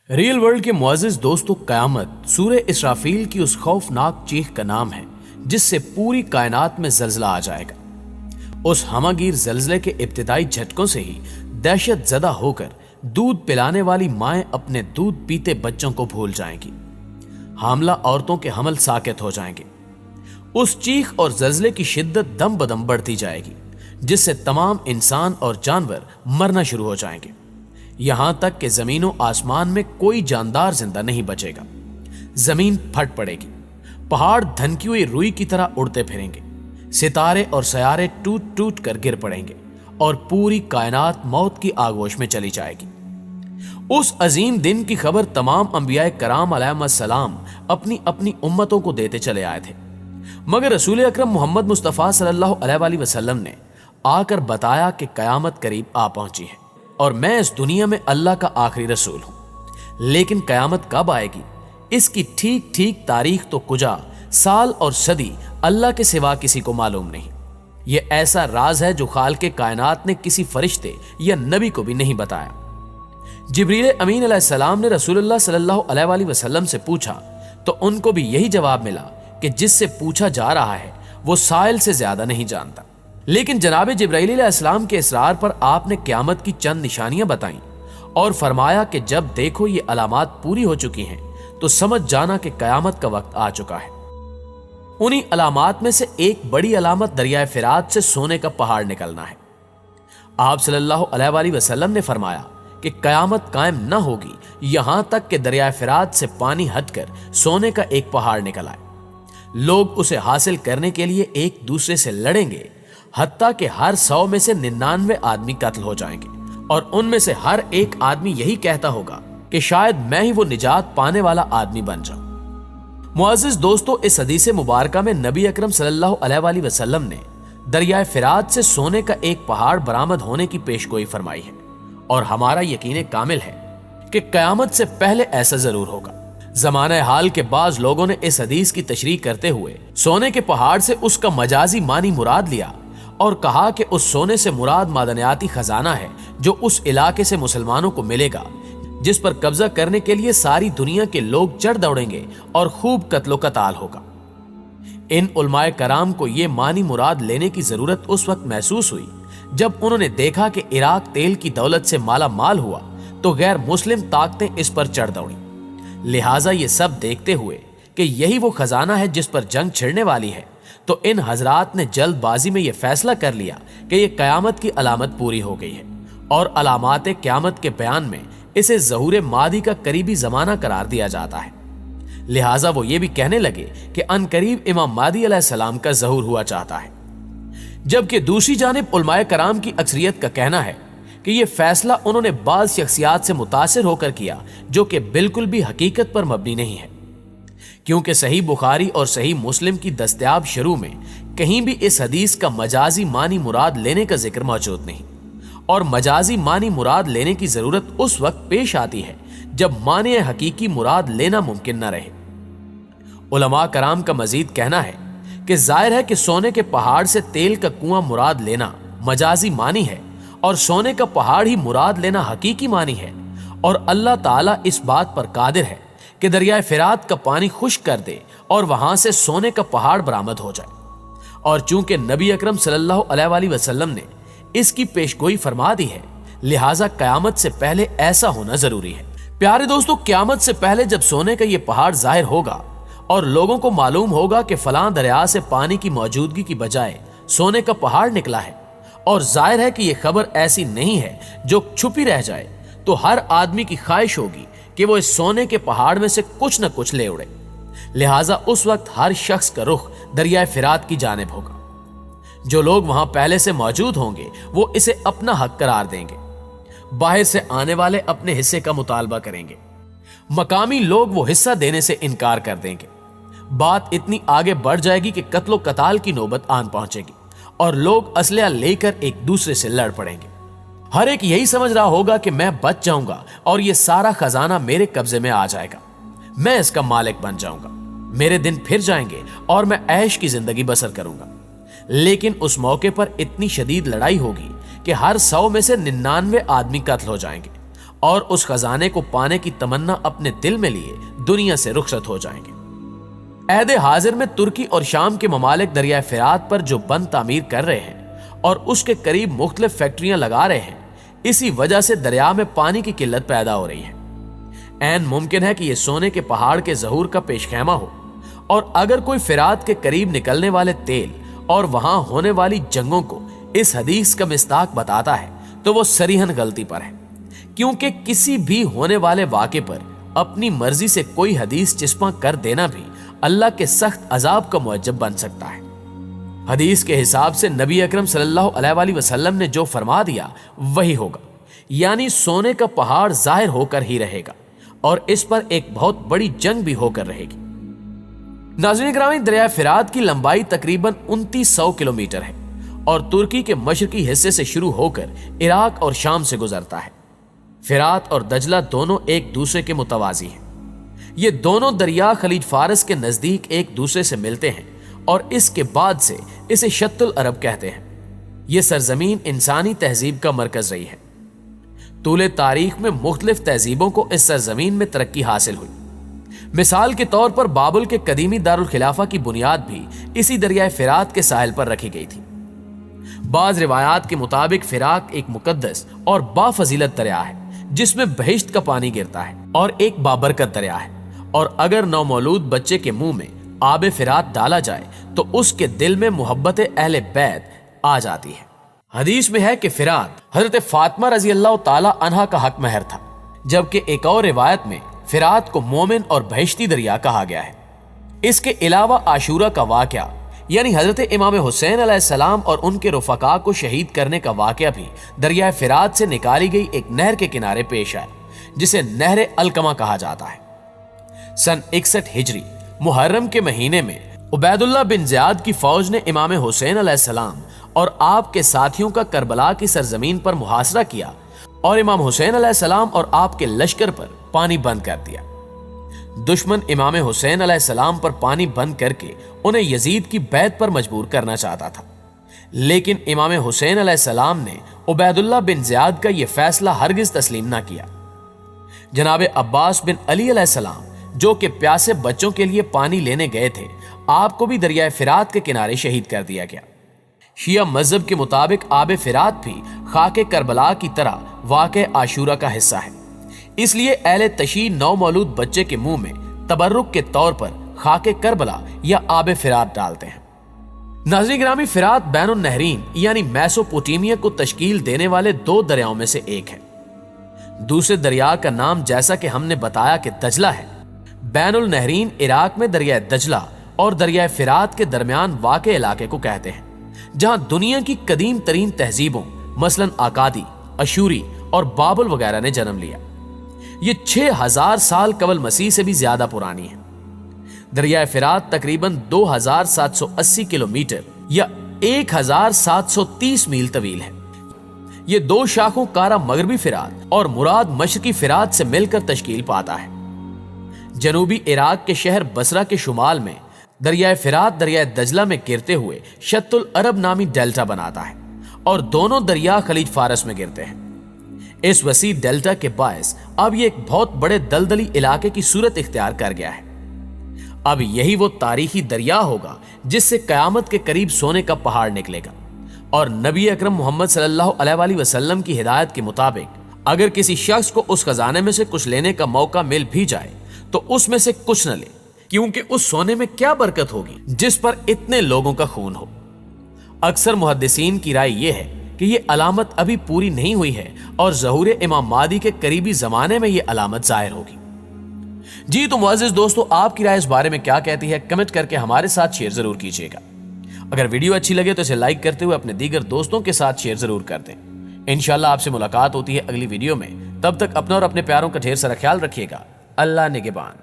Rail world کے معزز دوستو، قیامت سورہ اسرافیل کی اس خوفناک چیخ کا نام ہے جس سے پوری کائنات میں زلزلہ آ جائے گا۔ اس ہمہ گیر زلزلے کے ابتدائی جھٹکوں سے ہی دہشت زدہ ہو کر دودھ پلانے والی مائیں اپنے دودھ پیتے بچوں کو بھول جائیں گی۔ حاملہ عورتوں کے حمل ساکت ہو جائیں گے۔ اس چیخ اور زلزلے کی شدت دم بدم بڑھتی جائے گی جس سے تمام انسان اور جانور مرنا شروع ہو جائیں گے، یہاں تک کہ زمین و آسمان میں کوئی جاندار زندہ نہیں بچے گا۔ زمین پھٹ پڑے گی، پہاڑ دھنکی ہوئی روئی کی طرح اڑتے پھریں گے، ستارے اور سیارے ٹوٹ ٹوٹ کر گر پڑیں گے اور پوری کائنات موت کی آغوش میں چلی جائے گی۔ اس عظیم دن کی خبر تمام انبیاء کرام علیہم السلام اپنی اپنی امتوں کو دیتے چلے آئے تھے، مگر رسول اکرم محمد مصطفیٰ صلی اللہ علیہ وآلہ وسلم نے آ کر بتایا کہ قیامت قریب آ پہنچی ہے اور میں اس دنیا میں اللہ کا آخری رسول ہوں۔ لیکن قیامت کب آئے گی، اس کی ٹھیک ٹھیک تاریخ تو کجا، سال اور صدی اللہ کے سوا کسی کو معلوم نہیں۔ یہ ایسا راز ہے جو خالق کائنات نے کسی فرشتے یا نبی کو بھی نہیں بتایا۔ جبریل امین علیہ السلام نے رسول اللہ صلی اللہ علیہ وآلہ وسلم سے پوچھا تو ان کو بھی یہی جواب ملا کہ جس سے پوچھا جا رہا ہے وہ سائل سے زیادہ نہیں جانتا۔ لیکن جناب جبرائیل علیہ السلام کے اصرار پر آپ نے قیامت کی چند نشانیاں بتائیں اور فرمایا کہ جب دیکھو یہ علامات پوری ہو چکی ہیں تو سمجھ جانا کہ قیامت کا وقت آ چکا ہے۔ انہی علامات میں سے ایک بڑی علامت دریائے فرات سے سونے کا پہاڑ نکلنا ہے۔ آپ صلی اللہ علیہ وآلہ وسلم نے فرمایا کہ قیامت قائم نہ ہوگی یہاں تک کہ دریائے فرات سے پانی ہٹ کر سونے کا ایک پہاڑ نکل آئے۔ لوگ اسے حاصل کرنے کے لیے ایک دوسرے سے لڑیں گے، حتیٰ کہ ہر 100 میں سے 99 آدمی قتل ہو جائیں گے، اور ان میں سے ہر ایک آدمی یہی کہتا ہوگا کہ شاید میں ہی وہ نجات پانے والا آدمی بن جاؤں۔ معزز دوستو، اس حدیث مبارکہ میں نبی اکرم صلی اللہ علیہ وآلہ وسلم نے دریائے فرات سے سونے کا ایک پہاڑ برآمد ہونے کی پیشگوئی فرمائی ہے، اور ہمارا یقین کامل ہے کہ قیامت سے پہلے ایسا ضرور ہوگا۔ زمانہ حال کے بعض لوگوں نے اس حدیث کی تشریح کرتے ہوئے سونے کے پہاڑ سے اس کا مجازی معنی مراد لیا اور کہا کہ اس سونے سے مراد معدنیاتی خزانہ ہے جو اس علاقے سے مسلمانوں کو ملے گا، جس پر قبضہ کرنے کے لیے ساری دنیا کے لوگ چڑھ دوڑیں گے اور خوب قتل و قتال ہوگا۔ ان علماء کرام کو یہ معنی مراد لینے کی ضرورت اس وقت محسوس ہوئی جب انہوں نے دیکھا کہ عراق تیل کی دولت سے مالا مال ہوا تو غیر مسلم طاقتیں اس پر چڑھ دوڑیں۔ لہٰذا یہ سب دیکھتے ہوئے کہ یہی وہ خزانہ ہے جس پر جنگ چھڑنے والی ہے، تو ان حضرات نے جلد بازی میں یہ فیصلہ کر لیا کہ یہ قیامت کی علامت پوری ہو گئی ہے، اور علامات قیامت کے بیان میں اسے ظہور مادی کا قریبی زمانہ قرار دیا جاتا ہے۔ لہٰذا وہ یہ بھی کہنے لگے کہ ان قریب امام مہدی علیہ السلام کا ظہور ہوا چاہتا ہے، جبکہ دوسری جانب علماء کرام کی اکثریت کا کہنا ہے کہ یہ فیصلہ انہوں نے بعض شخصیات سے متاثر ہو کر کیا جو کہ بالکل بھی حقیقت پر مبنی نہیں ہے، کیونکہ صحیح بخاری اور صحیح مسلم کی دستیاب شروع میں کہیں بھی اس حدیث کا مجازی معنی مراد لینے کا ذکر موجود نہیں، اور مجازی معنی مراد لینے کی ضرورت اس وقت پیش آتی ہے جب معنی حقیقی مراد لینا ممکن نہ رہے۔ علماء کرام کا مزید کہنا ہے کہ ظاہر ہے کہ سونے کے پہاڑ سے تیل کا کنواں مراد لینا مجازی معنی ہے اور سونے کا پہاڑ ہی مراد لینا حقیقی معنی ہے، اور اللہ تعالیٰ اس بات پر قادر ہے کہ دریائے فرات کا پانی خشک کر دے اور وہاں سے سونے کا پہاڑ برآمد ہو جائے، اور چونکہ نبی اکرم صلی اللہ علیہ وآلہ وسلم نے اس کی پیشگوئی فرما دی ہے، لہٰذا قیامت سے پہلے ایسا ہونا ضروری ہے۔ پیارے دوستو، قیامت سے پہلے جب سونے کا یہ پہاڑ ظاہر ہوگا اور لوگوں کو معلوم ہوگا کہ فلاں دریا سے پانی کی موجودگی کی بجائے سونے کا پہاڑ نکلا ہے، اور ظاہر ہے کہ یہ خبر ایسی نہیں ہے جو چھپی رہ جائے، تو ہر آدمی کی خواہش ہوگی کہ وہ اس سونے کے پہاڑ میں سے کچھ نہ کچھ لے اڑے۔ لہٰذا اس وقت ہر شخص کا رخ دریائے فرات کی جانب ہوگا۔ جو لوگ وہاں پہلے سے موجود ہوں گے وہ اسے اپنا حق قرار دیں گے، باہر سے آنے والے اپنے حصے کا مطالبہ کریں گے، مقامی لوگ وہ حصہ دینے سے انکار کر دیں گے۔ بات اتنی آگے بڑھ جائے گی کہ قتل و قتال کی نوبت آن پہنچے گی اور لوگ اسلحہ لے کر ایک دوسرے سے لڑ پڑیں گے۔ ہر ایک یہی سمجھ رہا ہوگا کہ میں بچ جاؤں گا اور یہ سارا خزانہ میرے قبضے میں آ جائے گا، میں اس کا مالک بن جاؤں گا، میرے دن پھر جائیں گے اور میں عیش کی زندگی بسر کروں گا۔ لیکن اس موقع پر اتنی شدید لڑائی ہوگی کہ ہر 100 میں سے 99 آدمی قتل ہو جائیں گے، اور اس خزانے کو پانے کی تمنا اپنے دل میں لیے دنیا سے رخصت ہو جائیں گے۔ عہد حاضر میں ترکی اور شام کے ممالک دریائے فرات پر جو بند تعمیر کر رہے ہیں اور اس کے قریب مختلف فیکٹریاں لگا رہے ہیں، اسی وجہ سے دریا میں پانی کی قلت پیدا ہو رہی ہے۔ عین ممکن ہے کہ یہ سونے کے پہاڑ کے ظہور کا پیش خیمہ ہو، اور اگر کوئی فرات کے قریب نکلنے والے تیل اور وہاں ہونے والی جنگوں کو اس حدیث کا مصداق بتاتا ہے تو وہ صریحاً غلطی پر ہے، کیونکہ کسی بھی ہونے والے واقعے پر اپنی مرضی سے کوئی حدیث چسپاں کر دینا بھی اللہ کے سخت عذاب کا موجب بن سکتا ہے۔ حدیث کے حساب سے نبی اکرم صلی اللہ علیہ وآلہ وسلم نے جو فرما دیا وہی ہوگا، یعنی سونے کا پہاڑ ظاہر ہو کر ہی رہے گا اور اس پر ایک بہت بڑی جنگ بھی ہو کر رہے گی۔ ناظرین گرامی، دریائے فرات کی لمبائی تقریباً 2900 کلومیٹر ہے اور ترکی کے مشرقی حصے سے شروع ہو کر عراق اور شام سے گزرتا ہے۔ فرات اور دجلہ دونوں ایک دوسرے کے متوازی ہیں۔ یہ دونوں دریا خلیج فارس کے نزدیک ایک دوسرے سے ملتے ہیں اور اس کے بعد سے اسے شط العرب کہتے ہیں۔ یہ سرزمین انسانی تہذیب کا مرکز رہی ہے۔ طول تاریخ میں مختلف تہذیبوں کو اس سرزمین میں ترقی حاصل ہوئی۔ مثال کے طور پر بابل کے قدیمی دارالخلافہ کی بنیاد بھی اسی دریائے فرات کے ساحل پر رکھی گئی تھی۔ بعض روایات کے مطابق فرات ایک مقدس اور بافضیلت دریا ہے جس میں بہشت کا پانی گرتا ہے اور ایک بابرکت دریا ہے، اور اگر نومولود بچے کے منہ میں آب فرات ڈالا جائے تو اس کے دل میں محبت اہل بیت آ جاتی ہے۔ حدیث میں ہے کہ فرات حضرت فاطمہ رضی اللہ تعالی عنہا کا حق مہر تھا، جبکہ ایک اور روایت میں فرات کو مومن اور بہشتی دریا کہا گیا ہے۔ اس کے علاوہ عاشورہ کا واقعہ، یعنی حضرت امام حسین علیہ السلام اور ان کے رفقا کو شہید کرنے کا واقعہ بھی دریائے فرات سے نکالی گئی ایک نہر کے کنارے پیش آیا، جسے نہر القمہ کہا جاتا ہے۔ سن 61 ہجری محرم کے مہینے میں عبید اللہ بن زیاد کی فوج نے امام حسین علیہ السلام اور آپ کے ساتھیوں کا کربلا کی سرزمین پر محاصرہ کیا اور امام حسین علیہ السلام اور آپ کے لشکر پر پانی بند کر دیا۔ دشمن امام حسین علیہ السلام پر پانی بند کر کے انہیں یزید کی بیعت پر مجبور کرنا چاہتا تھا، لیکن امام حسین علیہ السلام نے عبید اللہ بن زیاد کا یہ فیصلہ ہرگز تسلیم نہ کیا۔ جناب عباس بن علی علیہ السلام، جو کہ پیاسے بچوں کے لیے پانی لینے گئے تھے، آپ کو بھی دریائے فرات کے کنارے شہید کر دیا گیا۔ شیعہ مذہب کے مطابق آب فرات بھی خاک کربلا کی طرح واقع عاشورہ کا حصہ ہے، اس لیے اہل تشیع نو مولود بچے کے منہ میں تبرک کے طور پر خاک کربلا یا آب فرات ڈالتے ہیں۔ ناظرین گرامی، فرات بین النہرین یعنی میسوپوٹیمیا کو تشکیل دینے والے دو دریاؤں میں سے ایک ہے۔ دوسرے دریا کا نام، جیسا کہ ہم نے بتایا، کہ دجلہ ہے۔ بین النہرین عراق میں دریائے دجلہ اور دریائے فرات کے درمیان واقع علاقے کو کہتے ہیں، جہاں دنیا کی قدیم ترین تہذیبوں مثلاً آکادی، اشوری اور بابل وغیرہ نے جنم لیا۔ یہ 6000 سال قبل مسیح سے بھی زیادہ پرانی ہے۔ دریائے فرات تقریباً 2780 کلومیٹر یا 1730 میل طویل ہے۔ یہ دو شاخوں کارا مغربی فرات اور مراد مشرقی فرات سے مل کر تشکیل پاتا ہے۔ جنوبی عراق کے شہر بصرہ کے شمال میں دریائے فرات دریائے دجلہ میں گرتے ہوئے شط العرب نامی ڈیلٹا بناتا ہے اور دونوں دریا خلیج فارس میں گرتے ہیں۔ اس وسیع ڈیلٹا کے باعث اب یہ ایک بہت بڑے دلدلی علاقے کی صورت اختیار کر گیا ہے۔ اب یہی وہ تاریخی دریا ہوگا جس سے قیامت کے قریب سونے کا پہاڑ نکلے گا، اور نبی اکرم محمد صلی اللہ علیہ وآلہ وسلم کی ہدایت کے مطابق اگر کسی شخص کو اس خزانے میں سے کچھ لینے کا موقع مل بھی جائے تو اس میں سے کچھ نہ لے، کیونکہ اس سونے میں کیا برکت ہوگی جس پر اتنے لوگوں کا خون ہو۔ اکثر محدثین کی رائے یہ ہے کہ یہ علامت ابھی پوری نہیں ہوئی ہے اور ظہور امام مہدی کے قریبی زمانے میں یہ علامت ظاہر ہوگی۔ جی تو معزز دوستو، آپ کی رائے اس بارے میں کیا کہتی ہے؟ کمنٹ کر کے ہمارے ساتھ شیئر ضرور کیجیے گا۔ اگر ویڈیو اچھی لگے تو اسے لائک کرتے ہوئے اپنے دیگر دوستوں کے ساتھ شیئر ضرور کر دیں۔ انشاءاللہ آپ سے ملاقات ہوتی ہے اگلی ویڈیو میں، تب تک اپنا اور اپنے پیاروں کا ڈھیر سارا خیال رکھیے گا۔ اللہ نگہبان۔